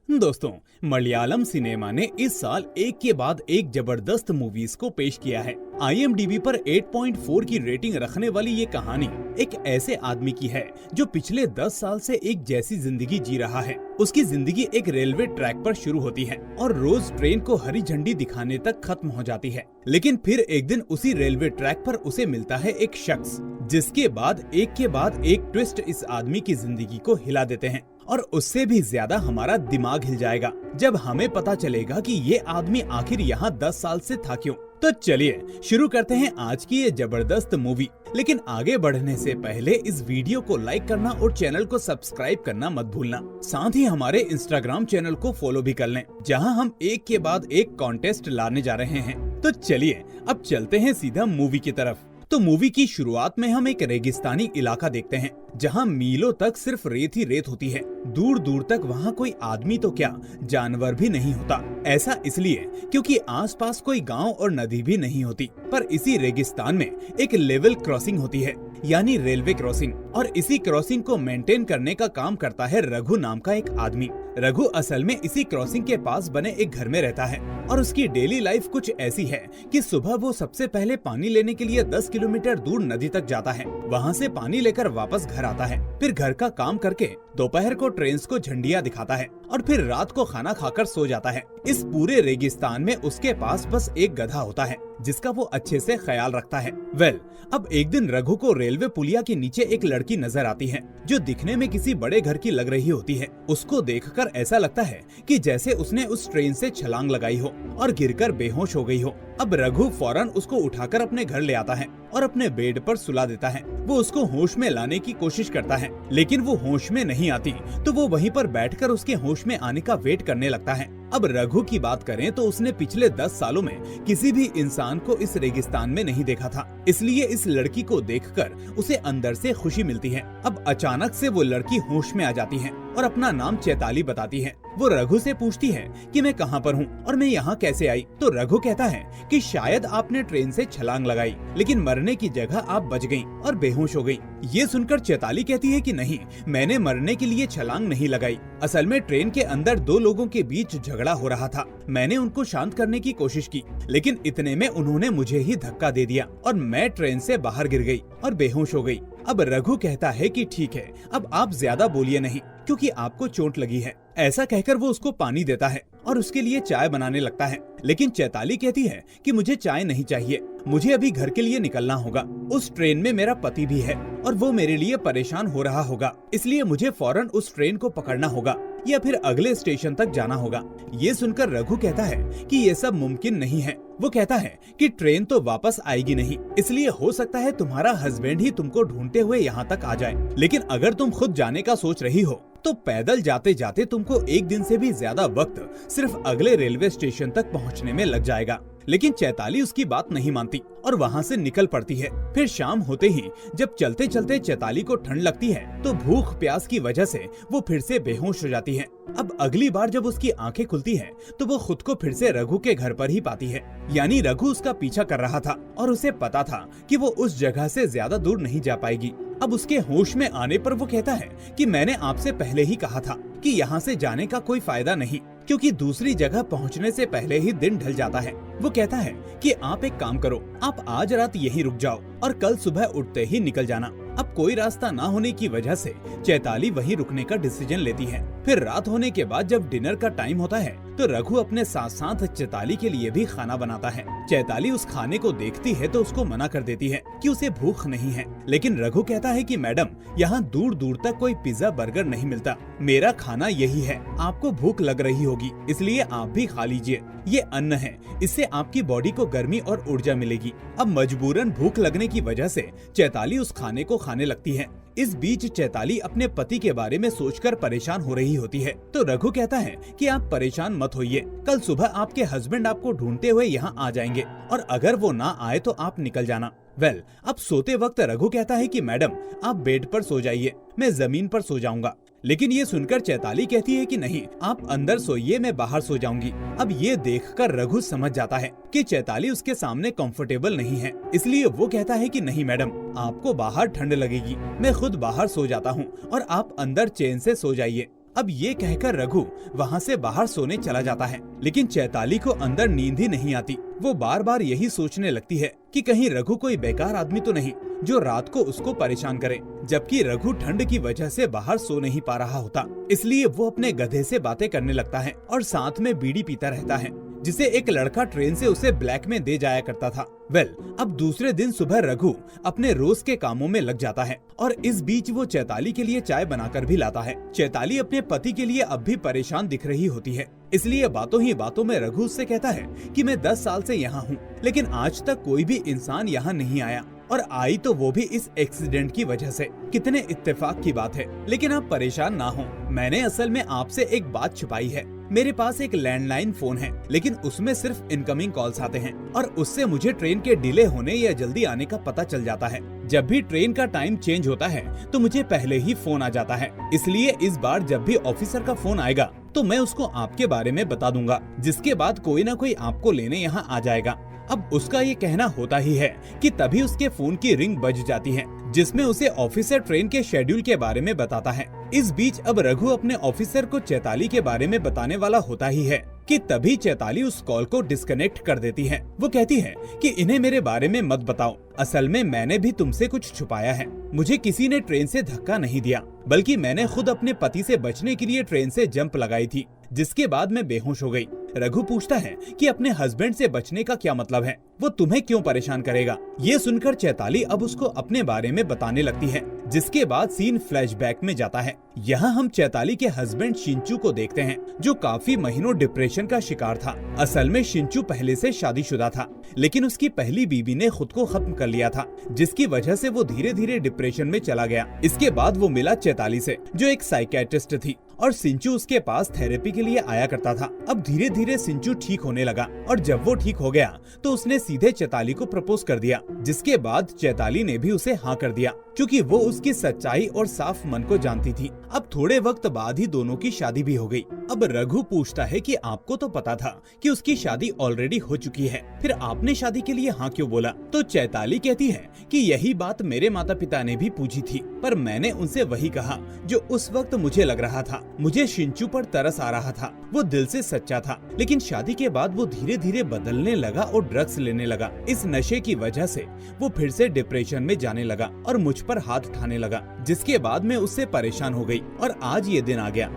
दोस्तों, मलयालम सिनेमा ने इस साल एक के बाद एक जबरदस्त मूवीज को पेश किया है। IMDb पर 8.4 की रेटिंग रखने वाली ये कहानी एक ऐसे आदमी की है जो पिछले 10 साल से एक जैसी जिंदगी जी रहा है। उसकी जिंदगी एक रेलवे ट्रैक पर शुरू होती है और रोज ट्रेन को हरी झंडी दिखाने तक खत्म हो जाती है। लेकिन फिर एक दिन उसी रेलवे ट्रैक पर उसे मिलता है एक शख्स, जिसके बाद एक ट्विस्ट इस आदमी की जिंदगी को हिला देते हैं। और उससे भी ज्यादा हमारा दिमाग हिल जाएगा जब हमें पता चलेगा कि ये आदमी आखिर यहाँ 10 साल से था क्यों। तो चलिए शुरू करते हैं आज की ये जबरदस्त मूवी। लेकिन आगे बढ़ने से पहले इस वीडियो को लाइक करना और चैनल को सब्सक्राइब करना मत भूलना। साथ ही हमारे इंस्टाग्राम चैनल को फॉलो भी कर लें, जहां हम एक के बाद एक कॉन्टेस्ट लाने जा रहे हैं। तो चलिए अब चलते हैं सीधा मूवी की तरफ। तो मूवी की शुरुआत में हम एक रेगिस्तानी इलाका देखते हैं, जहां मीलों तक सिर्फ रेत ही रेत होती है। दूर दूर तक वहां कोई आदमी तो क्या, जानवर भी नहीं होता। ऐसा इसलिए क्योंकि आसपास कोई गांव और नदी भी नहीं होती। पर इसी रेगिस्तान में एक लेवल क्रॉसिंग होती है, यानी रेलवे क्रॉसिंग। और इसी क्रॉसिंग को मेंटेन करने का काम करता है रघु नाम का एक आदमी। रघु असल में इसी क्रॉसिंग के पास बने एक घर में रहता है और उसकी डेली लाइफ कुछ ऐसी है कि सुबह वो सबसे पहले पानी लेने के लिए 10 किलोमीटर दूर नदी तक जाता है। वहाँ से पानी लेकर वापस घर आता है, फिर घर का काम करके दोपहर को ट्रेन को झंडियाँ दिखाता है और फिर रात को खाना खाकर सो जाता है। इस पूरे रेगिस्तान में उसके पास बस एक गधा होता है, जिसका वो अच्छे से ख्याल रखता है। अब एक दिन रघु को रेलवे पुलिया के नीचे एक लड़की नजर आती है, जो दिखने में किसी बड़े घर की लग रही होती है। उसको देखकर ऐसा लगता है कि जैसे उसने उस ट्रेन से छलांग लगाई हो और गिरकर बेहोश हो गई हो। अब रघु फौरन उसको उठाकर अपने घर ले आता है और अपने बेड पर सुला देता है। वो उसको होश में लाने की कोशिश करता है, लेकिन वो होश में नहीं आती, तो वो वहीं पर बैठकर उसके होश में आने का वेट करने लगता है। अब रघु की बात करें तो उसने पिछले 10 सालों में किसी भी इंसान को इस रेगिस्तान में नहीं देखा था, इसलिए इस लड़की को देखकर उसे अंदर से खुशी मिलती है। अब अचानक से वो लड़की होश में आ जाती है और अपना नाम चैताली बताती है। वो रघु से पूछती है कि मैं कहाँ पर हूँ और मैं यहाँ कैसे आई। तो रघु कहता है कि शायद आपने ट्रेन से छलांग लगाई, लेकिन मरने की जगह आप बच गईं और बेहोश हो गईं। ये सुनकर चैताली कहती है कि नहीं, मैंने मरने के लिए छलांग नहीं लगाई। असल में ट्रेन के अंदर दो लोगों के बीच झगड़ा हो रहा था। मैंने उनको शांत करने की कोशिश की, लेकिन इतने में उन्होंने मुझे ही धक्का दे दिया और मैं ट्रेन से बाहर गिर गई और बेहोश हो गई। अब रघु कहता है कि ठीक है, अब आप ज्यादा बोलिए नहीं, क्योंकि आपको चोट लगी है। ऐसा कहकर वो उसको पानी देता है और उसके लिए चाय बनाने लगता है। लेकिन चैताली कहती है कि मुझे चाय नहीं चाहिए, मुझे अभी घर के लिए निकलना होगा। उस ट्रेन में मेरा पति भी है और वो मेरे लिए परेशान हो रहा होगा, इसलिए मुझे फौरन उस ट्रेन को पकड़ना होगा या फिर अगले स्टेशन तक जाना होगा। ये सुनकर रघु कहता है कि ये सब मुमकिन नहीं है। वो कहता है कि ट्रेन तो वापस आएगी नहीं, इसलिए हो सकता है तुम्हारा हस्बैंड ही तुमको ढूंढते हुए यहाँ तक आ जाए। लेकिन अगर तुम खुद जाने का सोच रही हो तो पैदल जाते जाते तुमको एक दिन से भी ज्यादा वक्त सिर्फ अगले रेलवे स्टेशन तक पहुँचने में लग जाएगा। लेकिन चैताली उसकी बात नहीं मानती और वहाँ से निकल पड़ती है। फिर शाम होते ही जब चलते चलते चैताली को ठंड लगती है, तो भूख प्यास की वजह से वो फिर से बेहोश हो जाती है। अब अगली बार जब उसकी आंखें खुलती है, तो वो खुद को फिर से रघु के घर पर ही पाती है। यानी रघु उसका पीछा कर रहा था और उसे पता था कि वो उस जगह से ज्यादा दूर नहीं जा पाएगी। अब उसके होश में आने पर वो कहता है कि मैंने आपसे पहले ही कहा था कि यहाँ से जाने का कोई फायदा नहीं, क्योंकि दूसरी जगह पहुँचने से पहले ही दिन ढल जाता है। वो कहता है कि आप एक काम करो, आप आज रात यहीं रुक जाओ और कल सुबह उठते ही निकल जाना। अब कोई रास्ता ना होने की वजह से चैताली वहीं रुकने का डिसीजन लेती है। फिर रात होने के बाद जब डिनर का टाइम होता है, तो रघु अपने साथ साथ चैताली के लिए भी खाना बनाता है। चैताली उस खाने को देखती है तो उसको मना कर देती है कि उसे भूख नहीं है। लेकिन रघु कहता है कि मैडम, यहाँ दूर दूर तक कोई पिज्जा बर्गर नहीं मिलता, मेरा खाना यही है, आपको भूख लग रही होगी इसलिए आप भी खा लीजिए, ये अन्न है, इससे आपकी बॉडी को गर्मी और ऊर्जा मिलेगी। अब मजबूरन भूख लगने की वजह से चैताली उस खाने को खाने लगती है। इस बीच चैताली अपने पति के बारे में सोचकर परेशान हो रही होती है। तो रघु कहता है कि आप परेशान मत होइए, कल सुबह आपके हस्बैंड आपको ढूंढते हुए यहाँ आ जाएंगे और अगर वो ना आए तो आप निकल जाना। अब सोते वक्त रघु कहता है कि मैडम, आप बेड पर सो जाइए, मैं जमीन पर सो जाऊंगा। लेकिन ये सुनकर चैताली कहती है कि नहीं, आप अंदर सोइए, मैं बाहर सो जाऊंगी। अब ये देखकर रघु समझ जाता है कि चैताली उसके सामने कंफर्टेबल नहीं है, इसलिए वो कहता है कि नहीं मैडम, आपको बाहर ठंड लगेगी, मैं खुद बाहर सो जाता हूँ और आप अंदर चैन से सो जाइए। अब ये कहकर रघु वहाँ से बाहर सोने चला जाता है, लेकिन चैताली को अंदर नींद ही नहीं आती। वो बार बार यही सोचने लगती है कि कहीं रघु कोई बेकार आदमी तो नहीं जो रात को उसको परेशान करे, जबकि रघु ठंड की वजह से बाहर सो नहीं पा रहा होता। इसलिए वो अपने गधे से बातें करने लगता है और साथ में बीड़ी पीता रहता है, जिसे एक लड़का ट्रेन से उसे ब्लैक में दे जाया करता था। अब दूसरे दिन सुबह रघु अपने रोज के कामों में लग जाता है और इस बीच वो चैताली के लिए चाय बनाकर भी लाता है। चैताली अपने पति के लिए अब भी परेशान दिख रही होती है, इसलिए बातों ही बातों में रघु उससे कहता है कि मैं 10 साल से यहाँ हूँ, लेकिन आज तक कोई भी इंसान यहाँ नहीं आया, और आई तो वो भी इस एक्सीडेंट की वजह से। कितने इत्तेफाक की बात है। लेकिन आप परेशान ना हो, मैंने असल में आपसे एक बात छुपाई है। मेरे पास एक लैंडलाइन फोन है, लेकिन उसमें सिर्फ इनकमिंग कॉल्स आते हैं और उससे मुझे ट्रेन के डिले होने या जल्दी आने का पता चल जाता है। जब भी ट्रेन का टाइम चेंज होता है तो मुझे पहले ही फोन आ जाता है, इसलिए इस बार जब भी ऑफिसर का फोन आएगा तो मैं उसको आपके बारे में बता दूंगा, जिसके बाद कोई ना कोई आपको लेने यहाँ आ जाएगा। अब उसका ये कहना होता ही है कि तभी उसके फोन की रिंग बज जाती है, जिसमें उसे ऑफिसर ट्रेन के शेड्यूल के बारे में बताता है। इस बीच अब रघु अपने ऑफिसर को चैताली के बारे में बताने वाला होता ही है कि तभी चैताली उस कॉल को डिस्कनेक्ट कर देती है। वो कहती है कि इन्हें मेरे बारे में मत बताओ, असल में मैंने भी तुमसे कुछ छुपाया है। मुझे किसी ने ट्रेन से धक्का नहीं दिया, बल्कि मैंने खुद अपने पति से बचने के लिए ट्रेन से जंप लगाई थी, जिसके बाद मैं बेहोश हो गई। रघु पूछता है कि अपने हस्बैंड से बचने का क्या मतलब है, वो तुम्हें क्यों परेशान करेगा। ये सुनकर चैताली अब उसको अपने बारे में बताने लगती है, जिसके बाद सीन फ्लैशबैक में जाता है। यहाँ हम चैताली के हस्बैंड शिंचू को देखते हैं, जो काफी महीनों डिप्रेशन का शिकार था। असल में शिंचू पहले से शादीशुदा था, लेकिन उसकी पहली बीवी ने खुद को खत्म कर लिया था, जिसकी वजह से वो धीरे धीरे डिप्रेशन में चला गया। इसके बाद वो मिला चैताली से, जो एक साइकियाट्रिस्ट थी, और सिंचू उसके पास थेरेपी के लिए आया करता था। अब धीरे धीरे सिंचू ठीक होने लगा, और जब वो ठीक हो गया तो उसने सीधे चैताली को प्रपोज कर दिया, जिसके बाद चैताली ने भी उसे हाँ कर दिया, क्योंकि वो उसकी सच्चाई और साफ मन को जानती थी। अब थोड़े वक्त बाद ही दोनों की शादी भी हो गई। अब रघु पूछता है कि आपको तो पता था कि उसकी शादी ऑलरेडी हो चुकी है, फिर आपने शादी के लिए हाँ क्यों बोला। तो चैताली कहती है कि यही बात मेरे माता पिता ने भी पूछी थी, पर मैंने उनसे वही कहा जो उस वक्त मुझे लग रहा था। मुझे शिंचू पर तरस आ रहा था, वो दिल से सच्चा था, लेकिन शादी के बाद वो धीरे धीरे बदलने लगा और ड्रग्स लेने लगा। इस नशे की वजह से वो फिर से डिप्रेशन में जाने लगा और मुझ पर हाथ उठाने लगा, जिसके बाद मैं उससे परेशान हो गई और आज ये दिन आ गया।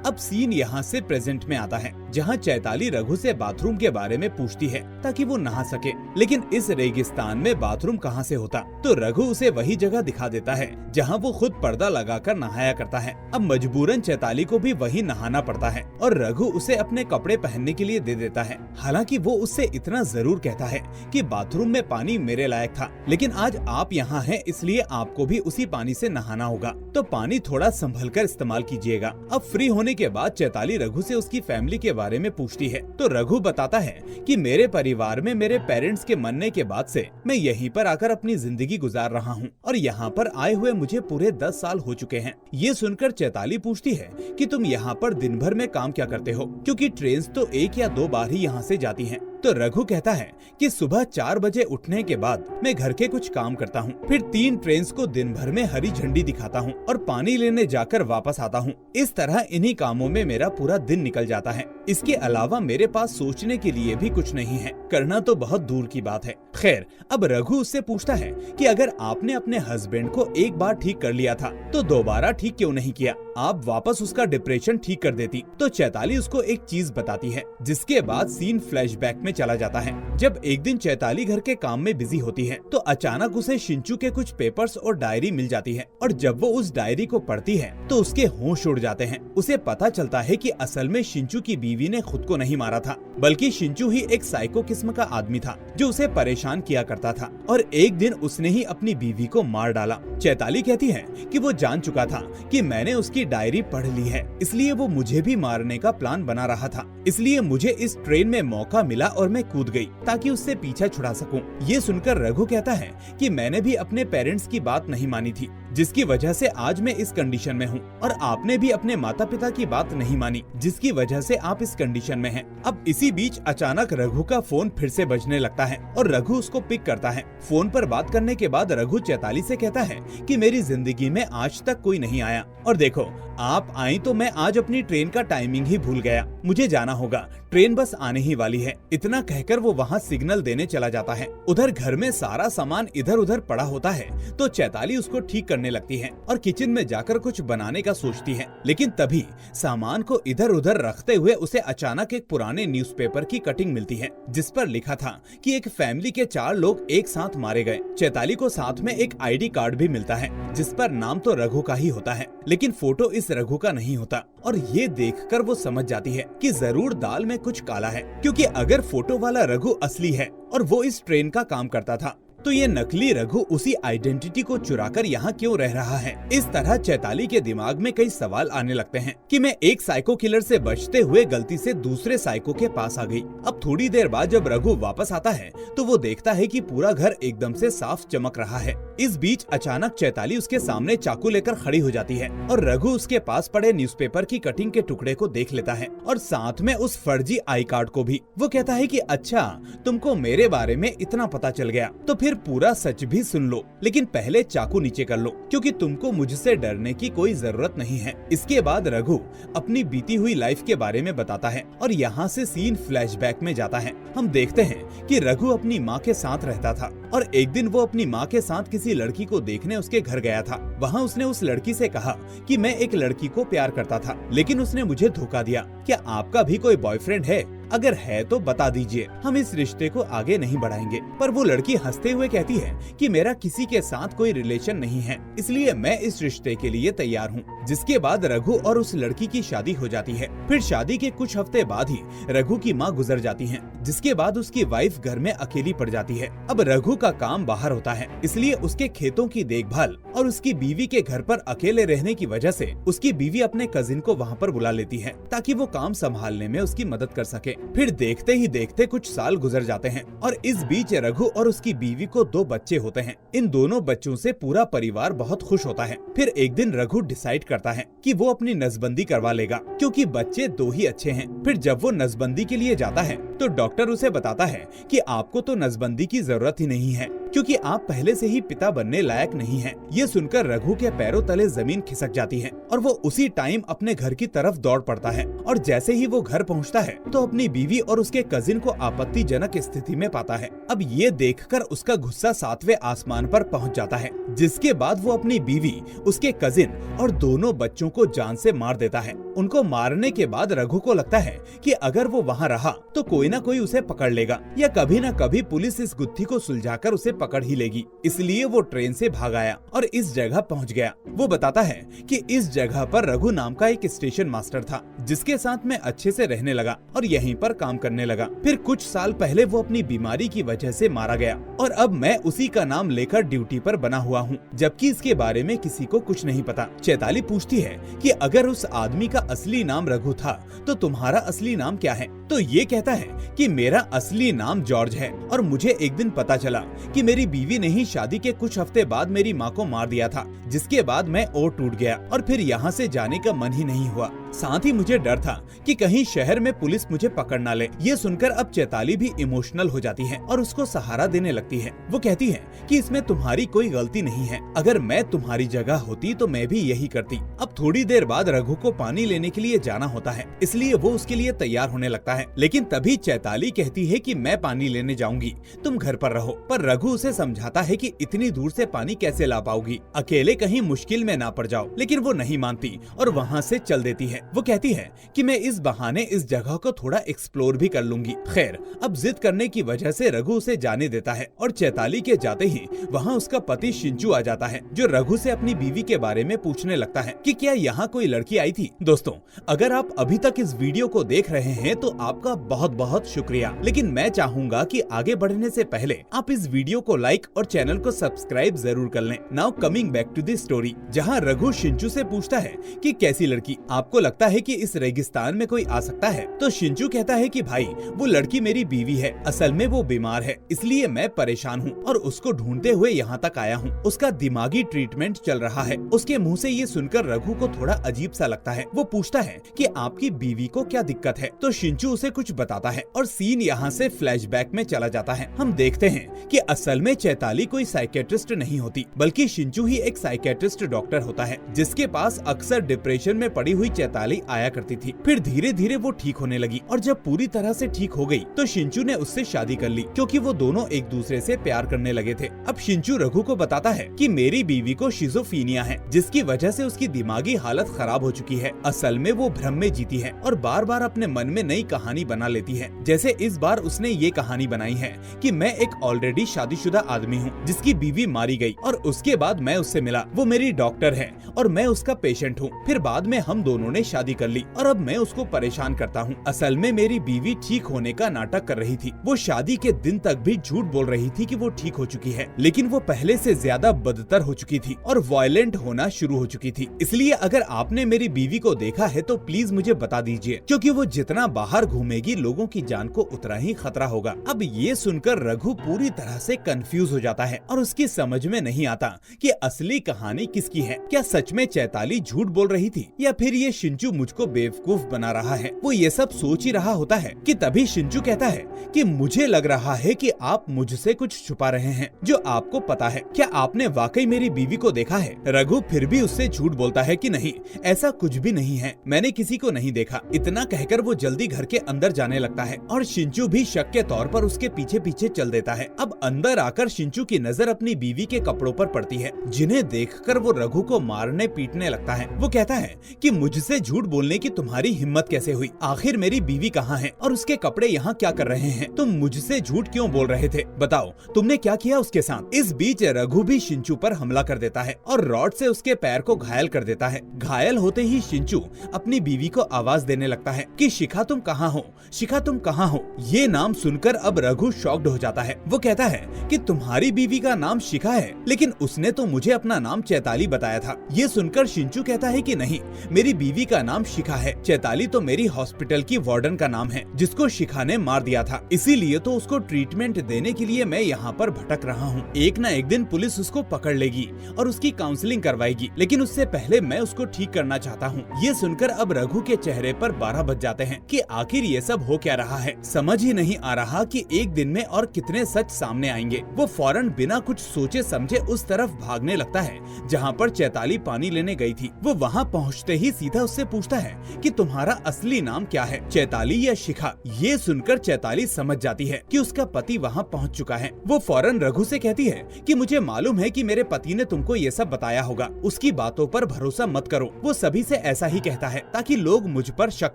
अब सीन यहाँ से प्रेजेंट में आता है, जहाँ चैताली रघु से बाथरूम के बारे में पूछती है ताकि वो नहा सके, लेकिन इस रेगिस्तान में बाथरूम कहाँ से होता। तो रघु उसे वही जगह दिखा देता है जहाँ वो खुद पर्दा लगाकर नहाया करता है। अब मजबूरन चैताली को भी वही नहाना पड़ता है और रघु उसे अपने कपड़े पहनने के लिए दे देता है। हालांकि वो उससे इतना जरूर कहता है कि बाथरूम में पानी मेरे लायक था, लेकिन आज आप यहाँ हैं इसलिए आपको भी उसी पानी से नहाना होगा, तो पानी थोड़ा संभल कर इस्तेमाल कीजिएगा। अब फ्री होने के बाद चैताली रघु से उसकी फैमिली के बारे में पूछती है, तो रघु बताता है कि मेरे परिवार में मेरे पेरेंट्स के मरने के बाद से मैं यहीं पर आकर अपनी जिंदगी गुजार रहा हूँ और यहाँ पर आए हुए मुझे पूरे 10 साल हो चुके हैं। ये सुनकर चैताली पूछती है कि तुम यहाँ पर दिन भर में काम क्या करते हो, क्योंकि ट्रेन तो 1 या 2 बार ही यहाँ से जाती हैं। तो रघु कहता है कि सुबह 4 बजे उठने के बाद मैं घर के कुछ काम करता हूँ, फिर 3 ट्रेन को दिन भर में हरी झंडी दिखाता हूँ और पानी लेने जाकर वापस आता हूँ। इस तरह इन्हीं कामों में मेरा पूरा दिन निकल जाता है। इसके अलावा मेरे पास सोचने के लिए भी कुछ नहीं है, करना तो बहुत दूर की बात है। खैर, अब रघु उससे पूछता है कि अगर आपने अपने हस्बैंड को एक बार ठीक कर लिया था तो दोबारा ठीक क्यों नहीं किया, आप वापस उसका डिप्रेशन ठीक कर देती। तो चैताली उसको एक चीज बताती है, जिसके बाद सीन फ्लैशबैक में चला जाता है। जब एक दिन चैताली घर के काम में बिजी होती है तो अचानक उसे शिंचू के कुछ पेपर्स और डायरी मिल जाती है, और जब वो उस डायरी को पढ़ती है तो उसके होश उड़ जाते हैं। उसे पता चलता है कि असल में शिंचू की बीवी ने खुद को नहीं मारा था, बल्कि शिंचू ही एक साइको किस्म का आदमी था जो उसे परेशान किया करता था, और एक दिन उसने ही अपनी बीवी को मार डाला। चैताली कहती है कि वो जान चुका था कि मैंने उसकी डायरी पढ़ ली है, इसलिए वो मुझे भी मारने का प्लान बना रहा था, इसलिए मुझे इस ट्रेन में मौका मिला और मैं कूद गई ताकि उससे पीछा छुड़ा सकूं। ये सुनकर रघु कहता है कि मैंने भी अपने पेरेंट्स की बात नहीं मानी थी, जिसकी वजह से आज मैं इस कंडीशन में हूँ, और आपने भी अपने माता पिता की बात नहीं मानी, जिसकी वजह से आप इस कंडीशन में हैं। अब इसी बीच अचानक रघु का फोन फिर से बजने लगता है और रघु उसको पिक करता है। फोन पर बात करने के बाद रघु चैताली से कहता है कि मेरी जिंदगी में आज तक कोई नहीं आया, और देखो आप आई तो मैं आज अपनी ट्रेन का टाइमिंग ही भूल गया, मुझे जाना होगा, ट्रेन बस आने ही वाली है। इतना कहकर वो वहाँ सिग्नल देने चला जाता है। उधर घर में सारा सामान इधर उधर पड़ा होता है तो चैताली उसको ठीक करने लगती है और किचन में जाकर कुछ बनाने का सोचती है, लेकिन तभी सामान को इधर उधर रखते हुए उसे अचानक एक पुराने न्यूज़पेपर की कटिंग मिलती है जिस पर लिखा था कि एक फैमिली के 4 लोग एक साथ मारे गए। चैताली को साथ में एक ID कार्ड भी मिलता है जिस पर नाम तो रघु का ही होता है, लेकिन फोटो इस रघु का नहीं होता, और ये देखकर वो समझ जाती है कि जरूर दाल में कुछ काला है, क्योंकि अगर फोटो वाला रघु असली है और वो इस ट्रेन का काम करता था तो ये नकली रघु उसी आइडेंटिटी को चुराकर यहाँ क्यों रह रहा है। इस तरह चैताली के दिमाग में कई सवाल आने लगते हैं कि मैं एक साइको किलर से बचते हुए गलती से दूसरे साइको के पास आ गई। अब थोड़ी देर बाद जब रघु वापस आता है तो वो देखता है कि पूरा घर एकदम से साफ चमक रहा है। इस बीच अचानक चैताली उसके सामने चाकू लेकर खड़ी हो जाती है और रघु उसके पास पड़े न्यूज़पेपर की कटिंग के टुकड़े को देख लेता है और साथ में उस फर्जी आई कार्ड को भी। वो कहता है कि अच्छा तुमको मेरे बारे में इतना पता चल गया तो फिर पूरा सच भी सुन लो, लेकिन पहले चाकू नीचे कर लो क्योंकि तुमको मुझसे डरने की कोई जरूरत नहीं है। इसके बाद रघु अपनी बीती हुई लाइफ के बारे में बताता है और यहाँ से सीन फ्लैशबैक में जाता है। हम देखते हैं कि रघु अपनी माँ के साथ रहता था और एक दिन वो अपनी माँ के साथ किसी लड़की को देखने उसके घर गया था। वहाँ उसने उस लड़की से कहा कि मैं एक लड़की को प्यार करता था लेकिन उसने मुझे धोखा दिया। क्या आपका भी कोई बॉयफ्रेंड है? अगर है तो बता दीजिए, हम इस रिश्ते को आगे नहीं बढ़ाएंगे। पर वो लड़की हंसते हुए कहती है कि मेरा किसी के साथ कोई रिलेशन नहीं है, इसलिए मैं इस रिश्ते के लिए तैयार हूँ। जिसके बाद रघु और उस लड़की की शादी हो जाती है। फिर शादी के कुछ हफ्ते बाद ही रघु की माँ गुजर जाती है, जिसके बाद उसकी वाइफ घर में अकेली पड़ जाती है। अब रघु का काम बाहर होता है, इसलिए उसके खेतों की देखभाल और उसकी बीवी के घर पर अकेले रहने की वजह से उसकी बीवी अपने कजिन को वहाँ पर बुला लेती है ताकि वो काम संभालने में उसकी मदद कर सके। फिर देखते ही देखते कुछ साल गुजर जाते हैं और इस बीच रघु और उसकी बीवी को 2 बच्चे होते हैं। इन दोनों बच्चों से पूरा परिवार बहुत खुश होता है। फिर एक दिन रघु डिसाइड करता है कि वो अपनी नसबंदी करवा लेगा क्योंकि बच्चे 2 ही अच्छे हैं। फिर जब वो नसबंदी के लिए जाता है तो डॉक्टर उसे बताता है कि आपको तो नसबंदी की जरूरत ही नहीं है क्योंकि आप पहले से ही पिता बनने लायक नहीं हैं। ये सुनकर रघु के पैरों तले जमीन खिसक जाती है और वो उसी टाइम अपने घर की तरफ दौड़ पड़ता है और जैसे ही वो घर पहुंचता है तो अपनी बीवी और उसके कजिन को आपत्तिजनक स्थिति में पाता है। अब ये देखकर उसका गुस्सा 7वें आसमान पर पहुंच जाता है, जिसके बाद वो अपनी बीवी, उसके कजिन और दोनों बच्चों को जान से मार देता है। उनको मारने के बाद रघु को लगता है कि अगर वो वहाँ रहा तो कोई ना कोई उसे पकड़ लेगा या कभी न कभी पुलिस इस गुत्थी को सुलझाकर उसे पकड़ ही लेगी। इसलिए वो ट्रेन से भाग आया और इस जगह पहुँच गया। वो बताता है कि इस जगह पर रघु नाम का एक स्टेशन मास्टर था जिसके साथ मैं अच्छे से रहने लगा और यहीं पर काम करने लगा। फिर कुछ साल पहले वो अपनी बीमारी की वजह से मारा गया और अब मैं उसी का नाम लेकर ड्यूटी पर बना हुआ हूँ, जबकि इसके बारे में किसी को कुछ नहीं पता। चैताली पूछती है कि अगर उस आदमी का असली नाम रघु था तो तुम्हारा असली नाम क्या है? तो ये कहता है कि मेरा असली नाम जॉर्ज है और मुझे एक दिन पता चला कि मेरी बीवी ने ही शादी के कुछ हफ्ते बाद मेरी माँ को मार दिया था, जिसके बाद मैं और टूट गया और फिर यहाँ से जाने का मन ही नहीं हुआ। साथ ही मुझे डर था कि कहीं शहर में पुलिस मुझे पकड़ ना ले। ये सुनकर अब चैताली भी इमोशनल हो जाती है और उसको सहारा देने लगती है। वो कहती है कि इसमें तुम्हारी कोई गलती नहीं है, अगर मैं तुम्हारी जगह होती तो मैं भी यही करती। अब थोड़ी देर बाद रघु को पानी लेने के लिए जाना होता है, इसलिए वो उसके लिए तैयार होने लगता है, लेकिन तभी चैताली कहती है कि मैं पानी लेने जाऊंगी, तुम घर पर रहो। पर रघु उसे समझाता है कि इतनी दूर से पानी कैसे ला पाओगी, अकेले कहीं मुश्किल में ना पड़ जाओ, लेकिन वो नहीं मानती और वहाँ से चल देती है। वो कहती है कि मैं इस बहाने इस जगह को थोड़ा एक्सप्लोर भी कर लूंगी। खैर, अब जिद करने की वजह से रघु उसे जाने देता है और चैताली के जाते ही वहाँ उसका पति शिंचू आ जाता है, जो रघु से अपनी बीवी के बारे में पूछने लगता है कि क्या यहाँ कोई लड़की आई थी। दोस्तों, अगर आप अभी तक इस वीडियो को देख रहे हैं तो आपका बहुत बहुत शुक्रिया, लेकिन मैं चाहूंगा कि आगे बढ़ने से पहले आप इस वीडियो को लाइक और चैनल को सब्सक्राइब जरूर कर लें। Now coming back to the story, जहाँ रघु शिंचू से पूछता है कि कैसी लड़की, आपको लगता है कि इस रेगिस्तान में कोई आ सकता है। तो शिंचू कहता है कि भाई वो लड़की मेरी बीवी है, असल में वो बीमार है, इसलिए मैं परेशान हूँ और उसको ढूंढते हुए यहाँ तक आया हूँ। उसका दिमागी ट्रीटमेंट चल रहा है। उसके मुँह से ये सुनकर रघु को थोड़ा अजीब सा लगता है। वो पूछता है कि आपकी बीवी को क्या दिक्कत है। तो शिंचू उसे कुछ बताता है और सीन यहाँ से फ्लैशबैक में चला जाता है। हम देखते हैं कि असल में चैताली कोई साइकेट्रिस्ट नहीं होती, बल्कि शिंचू ही एक साइकेट्रिस्ट डॉक्टर होता है, जिसके पास अक्सर डिप्रेशन में पड़ी हुई चैताली आया करती थी। फिर धीरे धीरे वो ठीक होने लगी और जब पूरी तरह से ठीक हो गई तो शिंचू ने उससे शादी कर ली, क्योंकि वो दोनों एक दूसरे से प्यार करने लगे थे। अब शिंचू रघु को बताता है कि मेरी बीवी को शिज़ोफ्रेनिया है, जिसकी वजह से उसकी दिमागी हालत खराब हो चुकी है। असल में वो भ्रम में जीती है और बार बार अपने मन में नई कहानी बना लेती है। जैसे इस बार उसने ये कहानी बनाई है कि मैं एक ऑलरेडी शादीशुदा आदमी हूँ जिसकी बीवी मारी गई और उसके बाद मैं उससे मिला। वो मेरी डॉक्टर है और मैं उसका पेशेंट हूँ। फिर बाद में हम दोनों ने शादी कर ली और अब मैं उसको परेशान करता हूँ। असल में मेरी बीवी ठीक होने का नाटक कर रही थी। वो शादी के दिन तक भी झूठ बोल रही थी कि वो ठीक हो चुकी है, लेकिन वो पहले से ज्यादा बदतर हो चुकी थी और वायलेंट होना शुरू हो चुकी थी। इसलिए अगर आपने मेरी बीवी को देखा है तो प्लीज मुझे बता दीजिए, क्योंकि वो जितना बाहर घूमेगी लोगों की जान को उतना ही खतरा होगा। अब ये सुनकर रघु पूरी तरह से कंफ्यूज हो जाता है और उसकी समझ में नहीं आता कि असली कहानी किसकी है। क्या सच में चैताली झूठ बोल रही थी या फिर ये शिंचू मुझको बेवकूफ बना रहा है। वो ये सब सोच ही रहा होता है कि तभी शिंचू कहता है कि मुझे लग रहा है कि आप मुझसे कुछ छुपा रहे हैं जो आपको पता है। क्या आपने वाकई मेरी बीवी को देखा है? रघु फिर भी उससे झूठ बोलता है कि नहीं, ऐसा कुछ भी नहीं है, मैंने किसी को नहीं देखा। इतना कहकर वो जल्दी घर के अंदर जाने लगता है और शिंचू भी शक के तौर पर उसके पीछे पीछे चल देता है। अब अंदर आकर शिंचू की नजर अपनी बीवी के कपड़ों पर पड़ती है, जिन्हें देखकर वो रघु को मारने पीटने लगता है। वो कहता है कि मुझसे झूठ बोलने की तुम्हारी हिम्मत कैसे हुई? आखिर मेरी बीवी कहाँ है और उसके कपड़े यहाँ क्या कर रहे हैं? तुम मुझसे झूठ क्यों बोल रहे थे? बताओ तुमने क्या किया उसके साथ? इस बीच रघु भी शिंचू पर हमला कर देता है और रॉड से उसके पैर को घायल कर देता है। घायल होते ही शिंचू अपनी बीवी को आवाज देने लगता है कि शिखा तुम कहाँ हो, शिखा तुम कहाँ हो? ये नाम सुनकर अब रघु शॉक्ड हो जाता है। वो कहता है कि तुम्हारी बीवी का नाम शिखा है, लेकिन उसने तो मुझे अपना नाम चैताली बताया था। ये सुनकर शिंचू कहता है कि नहीं, मेरी बीवी का नाम शिखा है। चैताली तो मेरी हॉस्पिटल की वार्डन का नाम है, जिसको शिखा ने मार दिया था, इसीलिए तो उसको ट्रीटमेंट देने के लिए मैं यहाँ पर भटक रहा हूँ। एक न एक दिन पुलिस उसको पकड़ लेगी और उसकी काउंसलिंग करवाएगी, लेकिन उससे पहले मैं उसको ठीक करना चाहता हूँ। ये सुनकर अब रघु के चेहरे पर 12 बज जाते हैं कि आखिर ये सब हो क्या रहा है। समझ ही नहीं आ रहा कि एक दिन में और कितने सच सामने आएंगे। वो फौरन बिना कुछ सोचे समझे उस तरफ भागने लगता है जहाँ पर चैताली पानी लेने गई थी। वो वहाँ पहुँचते ही सीधा उससे पूछता है कि तुम्हारा असली नाम क्या है, चैताली या शिखा? ये सुनकर चैताली समझ जाती है कि उसका पति वहाँ पहुँच चुका है। वो फौरन रघु से कहती है कि मुझे मालूम है कि मेरे पति ने तुमको ये सब बताया होगा, उसकी बातों पर भरोसा मत करो। वो सभी से ऐसा ही कहता है ताकि लोग मुझ पर शक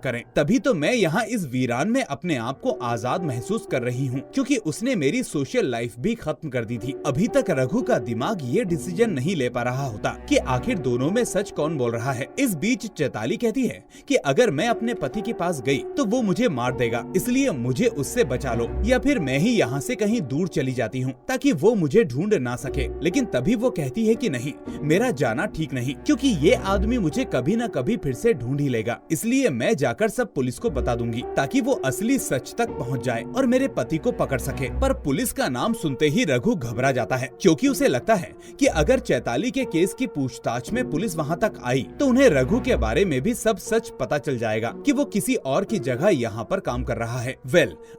करें। तभी तो मैं यहाँ इस वीरान में अपने आप को आजाद महसूस कर रही हूँ, क्योंकि उसने मेरी सोशल लाइफ भी खत्म कर दी थी। अभी तक रघु का दिमाग ये डिसीजन नहीं ले पा रहा होता कि आखिर दोनों में सच कौन बोल रहा है। इस बीच चैताली कहती है कि अगर मैं अपने पति के पास गई तो वो मुझे मार देगा, इसलिए मुझे उससे बचा लो या फिर मैं ही यहाँ से कहीं दूर चली जाती हूँ ताकि वो मुझे ढूंढ ना सके। लेकिन तभी वो कहती है कि नहीं, मेरा जाना ठीक नहीं, क्योंकि ये आदमी मुझे कभी न कभी फिर से ढूंढ ही लेगा, इसलिए मैं जाकर सब पुलिस को बता दूंगी ताकि वो असली सच तक पहुँच जाए और मेरे पति को पकड़ सके। पर पुलिस का नाम सुनते ही रघु घबरा जाता है, क्योंकि उसे लगता है कि अगर चैताली के केस की पूछताछ में पुलिस वहाँ तक आई तो उन्हें रघु के बारे में भी सब सच पता चल जाएगा कि वो किसी और की जगह यहाँ पर काम कर रहा है।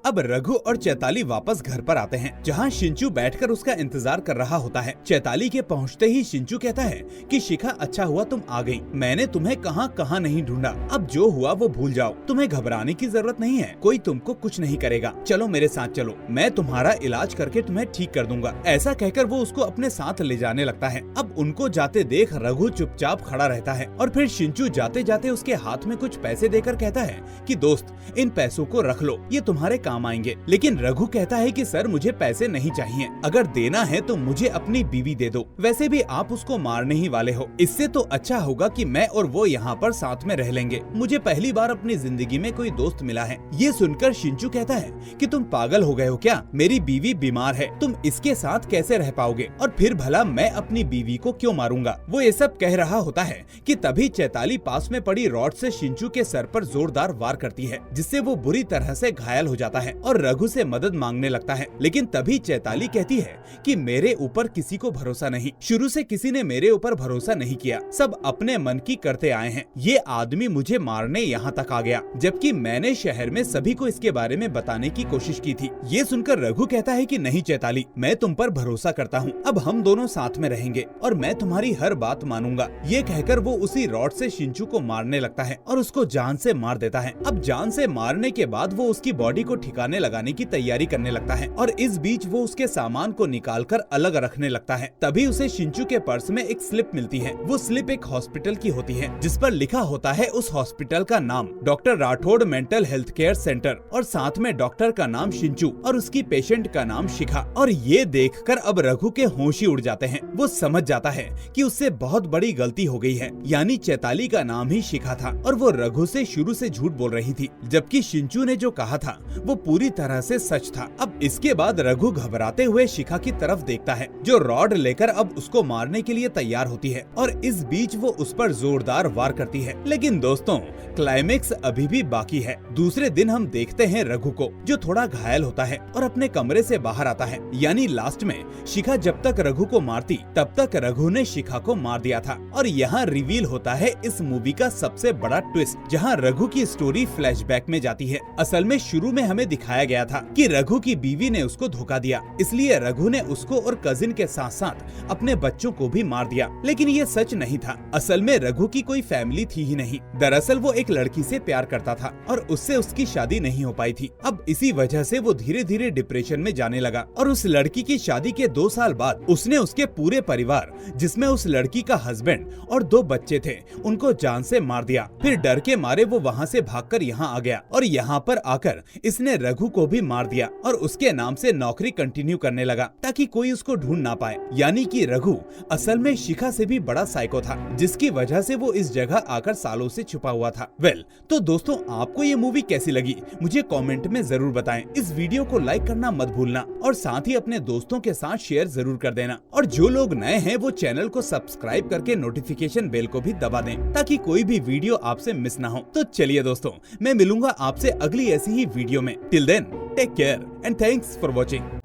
अब रघु और चैताली वापस घर पर आते हैं, जहाँ शिंचू बैठकर उसका इंतजार कर रहा होता है। चैताली के पहुँचते ही शिंचू कहता है कि शिखा अच्छा हुआ तुम आ गई, मैंने तुम्हें कहाँ नहीं ढूंढा। अब जो हुआ वो भूल जाओ, तुम्हें घबराने की जरूरत नहीं है, कोई तुमको कुछ नहीं करेगा। चलो मेरे साथ चलो, मैं तुम्हारा इलाज करके तुम्हें ठीक कर दूंगा। ऐसा कहकर वो उसको अपने साथ ले जाने लगता है। अब उनको जाते देख रघु चुपचाप खड़ा रहता है और फिर शिंचू जाते जाते उसके हाथ में कुछ पैसे देकर कहता है कि दोस्त इन पैसों को रख लो, ये तुम्हारे काम आएंगे। लेकिन रघु कहता है कि सर मुझे पैसे नहीं चाहिए, अगर देना है तो मुझे अपनी बीवी दे दो, वैसे भी आप उसको मारने ही वाले हो, इससे तो अच्छा होगा कि मैं और वो यहाँ पर साथ में रह लेंगे। मुझे पहली बार अपनी जिंदगी में कोई दोस्त मिला है। ये सुनकर शिंचू कहता है कि तुम पागल हो गए हो क्या? मेरी बीवी बीमार है, तुम इसके साथ कैसे रह पाओगे? और फिर भला मैं अपनी बीवी को क्यों मारूंगा? वो ये सब कह रहा होता है कि तभी चैताली पास में पड़ी रॉड से शिंचू के सर पर जोरदार वार करती है, जिससे वो बुरी तरह से घायल हो जाता है और रघु से मदद मांगने लगता है। लेकिन तभी चैताली कहती है कि मेरे ऊपर किसी को भरोसा नहीं, शुरू से किसी ने मेरे ऊपर भरोसा नहीं किया, सब अपने मन की करते आए हैं। ये आदमी मुझे मारने यहाँ तक आ गया, जबकि मैंने शहर में सभी को इसके बारे में बताने की कोशिश की थी। ये सुनकर रघु कहता है कि नहीं चैताली, मैं तुम पर भरोसा करता हूँ, अब हम दोनों साथ में रहेंगे और मैं तुम्हारी हर बात मानूंगा। ये कहकर वो उसी रॉड से शिंचू को मारने लगता है और उसको जान से मार देता है। अब जान से मारने के बाद वो उसकी बॉडी को ठिकाने लगाने की तैयारी करने लगता है और इस बीच वो उसके सामान को निकालकर अलग रखने लगता है। तभी उसे शिंचू के पर्स में एक स्लिप मिलती है। वो स्लिप एक हॉस्पिटल की होती है, जिस पर लिखा होता है उस हॉस्पिटल का नाम doctor Rathore mental health care centre और साथ में डॉक्टर का नाम शिंचू और उसकी पेशेंट का नाम शिखा। और ये देखकर अब रघु के होश ही उड़ जाते हैं। वो समझ जाता है कि उससे बहुत बड़ी गलती हो गई है, यानी चैताली का नाम ही शिखा था और वो रघु से शुरू से झूठ बोल रही थी, जबकि शिंचू ने जो कहा था वो पूरी तरह से सच था। अब इसके बाद रघु घबराते हुए शिखा की तरफ देखता है, जो रॉड लेकर अब उसको मारने के लिए तैयार होती है और इस बीच वो उस पर जोरदार वार करती है। लेकिन दोस्तों, क्लाइमेक्स अभी भी बाकी है। दूसरे दिन हम देखते हैं रघु को, जो थोड़ा घायल होता है और अपने कमरे से बाहर आता है। यानी लास्ट में शिखा जब तक रघु को मारती तब तक रघु ने शिखा को मार दिया था। और यहाँ रिवील होता है इस मूवी का सबसे बड़ा ट्विस्ट, जहाँ रघु की स्टोरी फ्लैशबैक में जाती है। असल में शुरू में हमें दिखाया गया था कि रघु की बीवी ने उसको धोखा दिया, इसलिए रघु ने उसको और कजिन के साथ साथ अपने बच्चों को भी मार दिया। लेकिन ये सच नहीं था। असल में रघु की कोई फैमिली थी ही नहीं। दरअसल वो एक लड़की से प्यार करता था और उससे उसकी शादी नहीं हो पाई थी। अब इसी वजह से वो धीरे धीरे डिप्रेशन में जाने लगा और उस लड़की की शादी के 2 साल बाद उसने उसके पूरे परिवार, जिसमें उस लड़की का हस्बैंड और 2 बच्चे थे, उनको जान से मार दिया। फिर डर के मारे वो वहाँ से भागकर यहाँ आ गया और यहाँ पर आकर इसने रघु को भी मार दिया और उसके नाम से नौकरी कंटिन्यू करने लगा ताकि कोई उसको ढूंढ ना पाए। यानी कि रघु असल में शिखा से भी बड़ा साइको था, जिसकी वजह से वो इस जगह आकर सालों से छुपा हुआ था। तो दोस्तों, आपको ये मूवी कैसी लगी मुझे कमेंट में जरूर बताएं। इस वीडियो को लाइक करना मत भूलना और साथ ही अपने दोस्तों के साथ शेयर जरूर कर देना। और जो लोग नए हैं वो चैनल को सब्सक्राइब करके नोटिफिकेशन बेल को भी दबा दें ताकि कोई भी वीडियो आपसे मिस ना हो। तो चलिए दोस्तों, मैं मिलूंगा आपसे अगली ऐसी ही वीडियो में। Till then, take care and thanks for watching.